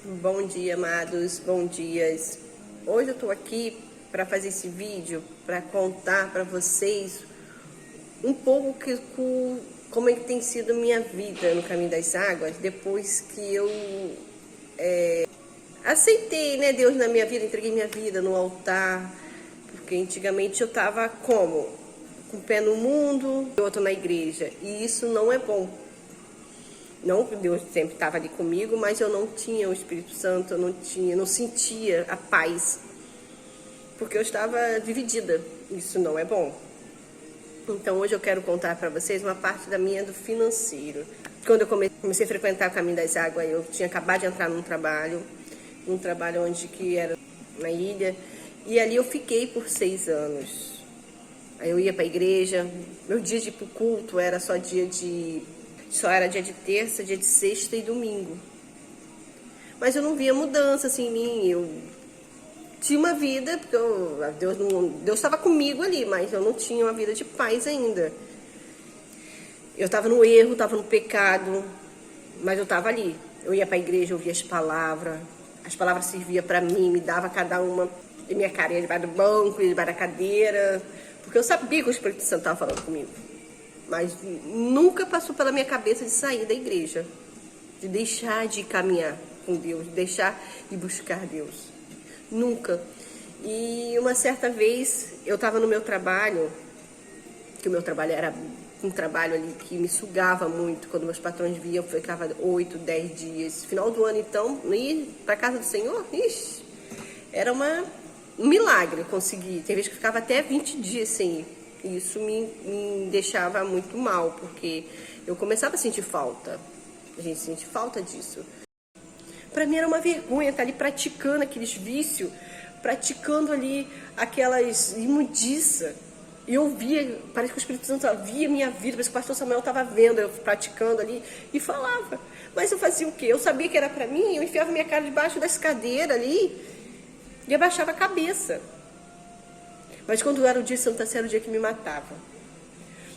Bom dia, amados, bom dias. Hoje eu tô aqui para fazer esse vídeo, para contar para vocês um pouco como é que tem sido minha vida no Caminho das Águas, depois que eu aceitei, né, Deus na minha vida, entreguei minha vida no altar, porque antigamente eu tava como? Com o pé no mundo e outro na igreja, e isso não é bom. Não que Deus sempre estava ali comigo, mas eu não tinha o Espírito Santo, eu não sentia a paz, porque eu estava dividida. Isso não é bom. Então hoje eu quero contar para vocês uma parte do financeiro. Quando eu comecei a frequentar o Caminho das Águas, eu tinha acabado de entrar num trabalho onde que era na ilha, e ali eu fiquei por 6 anos. Aí eu ia para a igreja, meu dia de ir pro culto era só era dia de terça, dia de sexta e domingo. Mas eu não via mudança assim em mim. Eu tinha uma vida, porque Deus estava comigo ali, mas eu não tinha uma vida de paz ainda. Eu estava no erro, estava no pecado, mas eu estava ali. Eu ia para a igreja, eu ouvia as palavras serviam para mim, me dava cada uma em minha carinha debaixo do banco, debaixo da cadeira, porque eu sabia que o Espírito Santo estava falando comigo. Mas nunca passou pela minha cabeça de sair da igreja, de deixar de caminhar com Deus, de deixar de buscar Deus. Nunca. E uma certa vez eu estava no meu trabalho, que o meu trabalho era um trabalho ali que me sugava muito. Quando meus patrões viam, eu ficava 8, 10 dias. Final do ano, então, ir para a casa do Senhor, ixi, era um milagre conseguir. Tem vezes que eu ficava até 20 dias sem ir. Isso me deixava muito mal, porque eu começava a sentir falta. A gente sente falta disso. Para mim era uma vergonha estar ali praticando aqueles vícios, praticando ali aquelas imundiças. E eu via, parece que o Espírito Santo via minha vida, parece que o pastor Samuel estava vendo eu praticando ali e falava. Mas eu fazia o quê? Eu sabia que era para mim, eu enfiava minha cara debaixo das cadeiras ali e abaixava a cabeça. Mas quando era o dia de Santa Ceia, era o dia que me matava.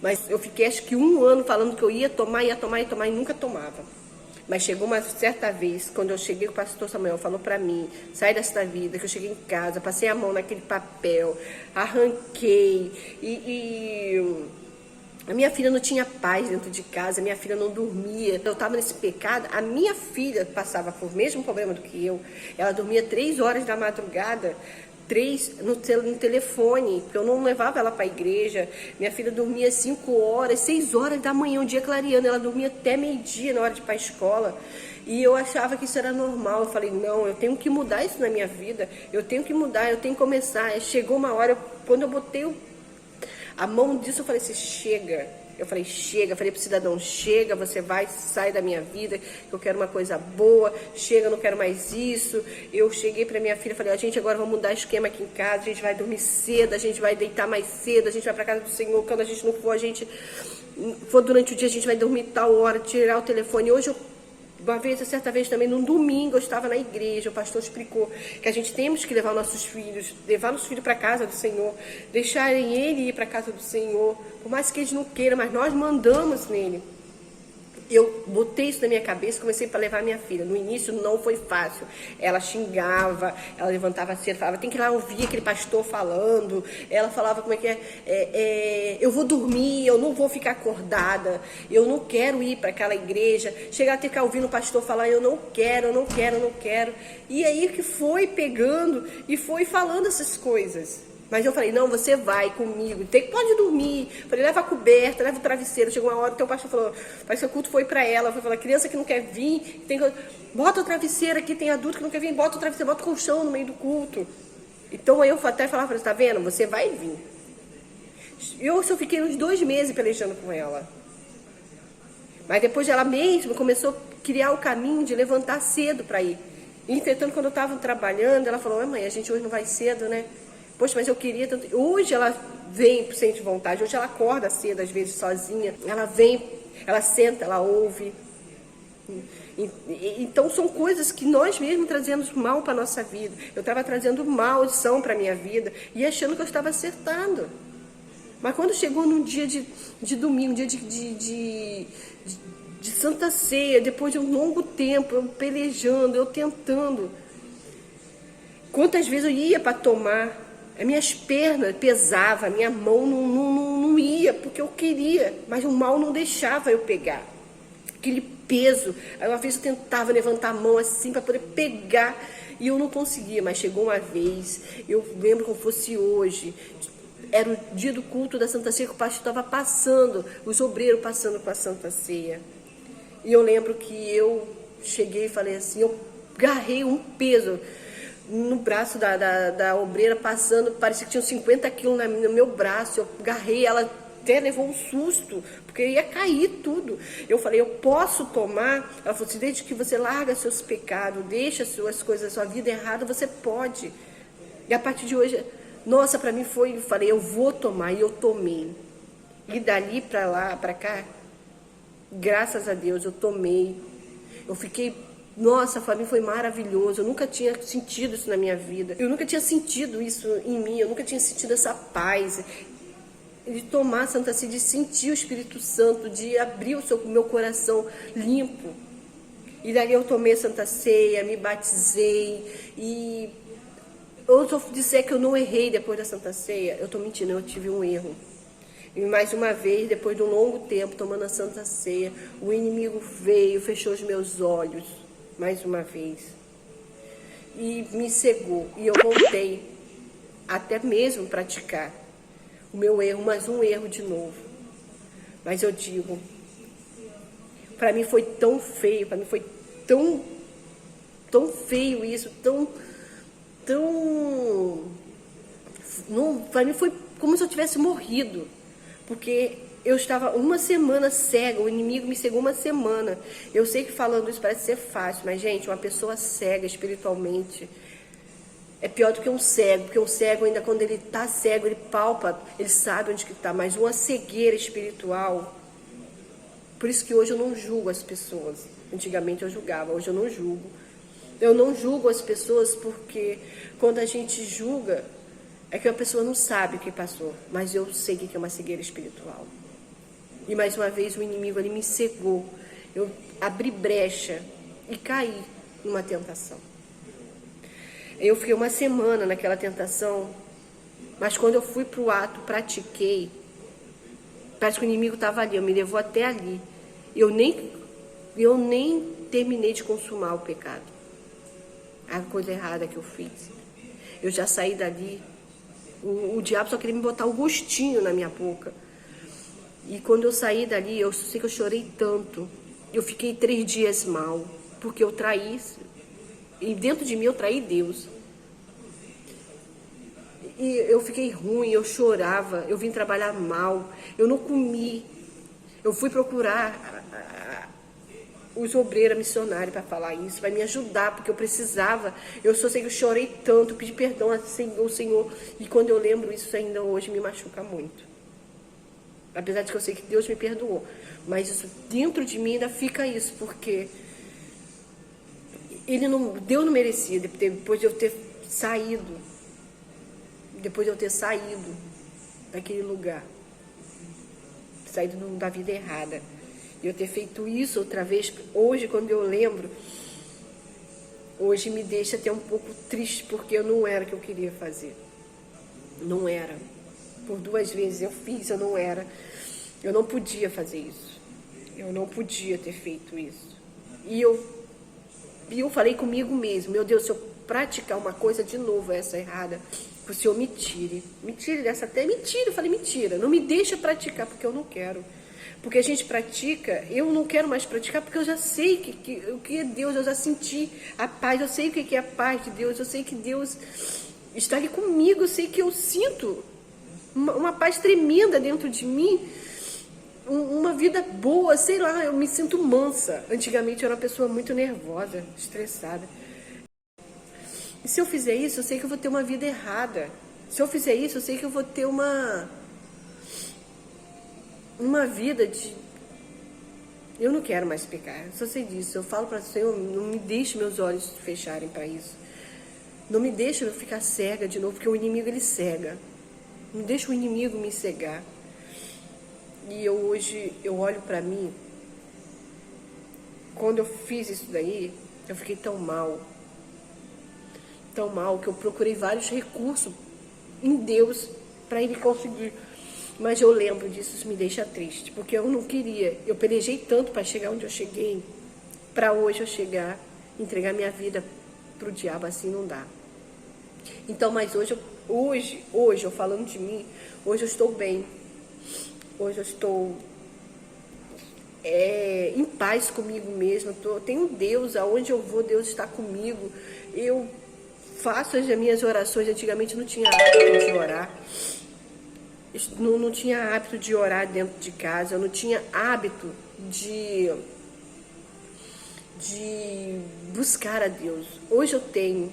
Mas eu fiquei acho que 1 ano falando que eu ia tomar e nunca tomava. Mas chegou uma certa vez, quando eu cheguei, o pastor Samuel falou pra mim, sai desta vida, que eu cheguei em casa, passei a mão naquele papel, arranquei, e a minha filha não tinha paz dentro de casa, a minha filha não dormia. Eu estava nesse pecado, a minha filha passava por mesmo problema do que eu, ela dormia 3 horas da madrugada, 3 no telefone, porque eu não levava ela para a igreja. Minha filha dormia 5 horas, 6 horas da manhã, um dia clareando, ela dormia até meio-dia na hora de ir para a escola. E eu achava que isso era normal. Eu falei, não, eu tenho que mudar isso na minha vida, eu tenho que mudar, eu tenho que começar. Aí chegou uma hora, quando eu botei a mão disso, eu falei assim, chega. Eu falei, chega, eu falei pro cidadão, chega, você vai, sai da minha vida, eu quero uma coisa boa, chega, eu não quero mais isso. Eu cheguei pra minha filha, falei, a gente agora vai mudar esquema aqui em casa, a gente vai dormir cedo, a gente vai deitar mais cedo, a gente vai pra casa do Senhor, quando a gente não for, for durante o dia, a gente vai dormir tal hora, tirar o telefone. Hoje certa vez também, num domingo, eu estava na igreja, o pastor explicou que a gente temos que levar nossos filhos para a casa do Senhor, deixarem ele ir para a casa do Senhor, por mais que eles não queiram, mas nós mandamos nele. Eu botei isso na minha cabeça e comecei para levar minha filha. No início não foi fácil. Ela xingava, ela levantava cedo, falava, tem que ir lá ouvir aquele pastor falando. Ela falava como é que eu vou dormir, eu não vou ficar acordada, eu não quero ir para aquela igreja. Chegar a ter que ouvir o pastor falar, eu não quero. E aí que foi pegando e foi falando essas coisas. Mas eu falei, não, você vai comigo, pode dormir. Falei, leva a coberta, leva o travesseiro. Chegou uma hora, o teu pastor falou, parece que o culto foi pra ela. Foi falar, criança que não quer vir, bota o travesseiro aqui, tem adulto que não quer vir, bota o travesseiro, bota o colchão no meio do culto. Então aí eu até falava, tá vendo, você vai vir. Eu só fiquei uns 2 meses pelejando com ela. Mas depois ela mesma começou a criar o caminho de levantar cedo pra ir. E, entretanto, quando eu tava trabalhando, ela falou, mãe, a gente hoje não vai cedo, né? Poxa, mas eu queria tanto. Hoje ela vem por sentir vontade, hoje ela acorda cedo, às vezes sozinha. Ela vem, ela senta, ela ouve. Então são coisas que nós mesmos trazemos mal para a nossa vida. Eu estava trazendo maldição para a minha vida e achando que eu estava acertando. Mas quando chegou num dia de domingo, dia de Santa Ceia, depois de um longo tempo, eu pelejando, eu tentando. Quantas vezes eu ia para tomar, as minhas pernas pesavam, a minha mão não ia, porque eu queria, mas o mal não deixava eu pegar. Aquele peso, aí uma vez eu tentava levantar a mão assim para poder pegar, e eu não conseguia, mas chegou uma vez, eu lembro como fosse hoje, era o dia do culto da Santa Ceia que o pastor estava passando, os obreiros passando com a Santa Ceia. E eu lembro que eu cheguei e falei assim, eu agarrei um peso no braço da obreira passando, parecia que tinha 50 quilos no meu braço, eu agarrei, ela até levou um susto, porque ia cair tudo. Eu falei, eu posso tomar? Ela falou assim, desde que você larga seus pecados, deixa suas coisas, sua vida errada, você pode. E a partir de hoje, nossa, para mim foi, eu falei, eu vou tomar, e eu tomei. E dali para lá, para cá, graças a Deus, eu tomei. Eu fiquei, nossa, para mim foi maravilhoso. Eu nunca tinha sentido isso na minha vida. Eu nunca tinha sentido isso em mim. Eu nunca tinha sentido essa paz de tomar Santa Ceia, de sentir o Espírito Santo, de abrir o meu coração limpo. E dali eu tomei Santa Ceia, me batizei. E eu, se eu disser que eu não errei depois da Santa Ceia, eu estou mentindo, eu tive um erro. E mais uma vez, depois de um longo tempo, tomando a Santa Ceia, o inimigo veio, fechou os meus olhos, mais uma vez, e me cegou. E eu voltei, até mesmo praticar o meu erro, mais um erro de novo. Mas eu digo, para mim foi tão feio, para mim foi tão feio isso, para mim foi como se eu tivesse morrido. Porque eu estava uma semana cega, o inimigo me cegou uma semana. Eu sei que falando isso parece ser fácil, mas, gente, uma pessoa cega espiritualmente é pior do que um cego, porque um cego, ainda quando ele está cego, ele palpa, ele sabe onde que está, mas uma cegueira espiritual. Por isso que hoje eu não julgo as pessoas. Antigamente eu julgava, hoje eu não julgo. Eu não julgo as pessoas porque quando a gente julga, é que a pessoa não sabe o que passou, mas eu sei o que é uma cegueira espiritual. E mais uma vez o inimigo ali me cegou. Eu abri brecha e caí numa tentação. Eu fiquei uma semana naquela tentação, mas quando eu fui para o ato, pratiquei, parece que o inimigo estava ali, me levou até ali. Eu nem terminei de consumar o pecado. A coisa errada que eu fiz. Eu já saí dali. O diabo só queria me botar um gostinho na minha boca. E quando eu saí dali, eu sei que eu chorei tanto. Eu fiquei 3 dias mal, porque eu traí. E dentro de mim eu traí Deus. E eu fiquei ruim, eu chorava, eu vim trabalhar mal, eu não comi. Eu fui procurar os obreiros missionários para falar isso, para me ajudar, porque eu precisava. Eu só sei que eu chorei tanto, pedi perdão ao Senhor, e quando eu lembro isso ainda hoje me machuca muito. Apesar de que eu sei que Deus me perdoou, mas isso, dentro de mim ainda fica isso, porque Deus não merecia, depois de eu ter saído, daquele lugar, saído da vida errada. Eu ter feito isso outra vez, hoje quando eu lembro, hoje me deixa até um pouco triste, porque eu não era o que eu queria fazer. Não era. Por 2 vezes eu fiz, eu não era. Eu não podia fazer isso. Eu não podia ter feito isso. E eu falei comigo mesmo, meu Deus, se eu praticar uma coisa de novo, essa errada, que o Senhor me tire. Me tire dessa até, mentira. Eu falei, mentira, não me deixa praticar, porque eu não quero. Porque a gente pratica, eu não quero mais praticar, porque eu já sei o que é Deus, eu já senti a paz, eu sei o que é a paz de Deus, eu sei que Deus está ali comigo, eu sei que eu sinto uma paz tremenda dentro de mim, uma vida boa, sei lá, eu me sinto mansa. Antigamente eu era uma pessoa muito nervosa, estressada. E se eu fizer isso, eu sei que eu vou ter uma vida errada. Se eu fizer isso, eu sei que eu vou ter uma vida de... Eu não quero mais pecar, eu só sei disso. Eu falo para o Senhor, não me deixe meus olhos fecharem para isso. Não me deixe eu ficar cega de novo, porque o inimigo, ele cega. Não deixa o inimigo me cegar. E hoje, eu olho para mim, quando eu fiz isso daí, eu fiquei tão mal, que eu procurei vários recursos em Deus para ele conseguir. Mas eu lembro disso, isso me deixa triste, porque eu não queria. Eu pelejei tanto para chegar onde eu cheguei, para hoje eu chegar, entregar minha vida pro diabo, assim não dá. Então, mas hoje eu falando de mim, hoje eu estou bem. Hoje eu estou em paz comigo mesma. Eu tenho Deus, aonde eu vou, Deus está comigo. Eu faço as minhas orações. Antigamente não tinha hábito de orar. Não tinha hábito de orar dentro de casa. Eu não tinha hábito de buscar a Deus. Hoje eu tenho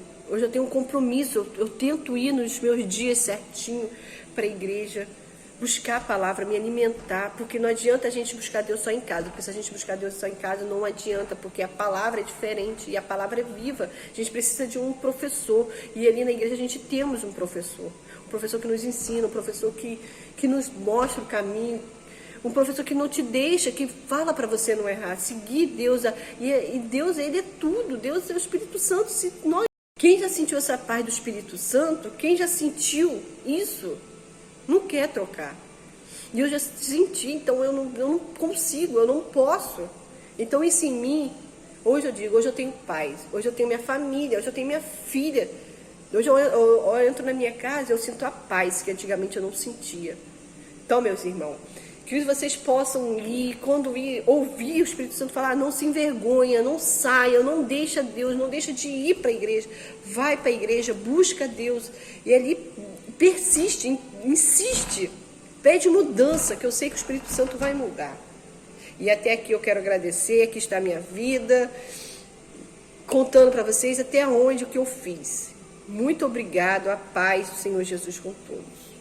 um compromisso. Eu tento ir nos meus dias certinho para a igreja, buscar a palavra, me alimentar, porque não adianta a gente buscar Deus só em casa, porque se a gente buscar Deus só em casa não adianta, porque a palavra é diferente e a palavra é viva. A gente precisa de um professor, e ali na igreja a gente temos um professor que nos ensina, um professor que nos mostra o caminho, um professor que não te deixa, que fala para você não errar, seguir Deus. E Deus, Ele é tudo. Deus é o Espírito Santo. Quem já sentiu essa paz do Espírito Santo, quem já sentiu isso, não quer trocar. E eu já senti, então eu não consigo, eu não posso. Então isso em mim, hoje eu tenho paz, hoje eu tenho minha família, hoje eu tenho minha filha. Hoje eu entro na minha casa, eu sinto a paz que antigamente eu não sentia. Então, meus irmãos, que vocês possam ir, quando ouvir o Espírito Santo falar, não se envergonha, não saia, não deixa Deus, não deixa de ir para a igreja. Vai para a igreja, busca Deus. E ali persiste, insiste, pede mudança, que eu sei que o Espírito Santo vai mudar. E até aqui eu quero agradecer, aqui está a minha vida, contando para vocês até onde o que eu fiz. Muito obrigado, a paz do Senhor Jesus com todos.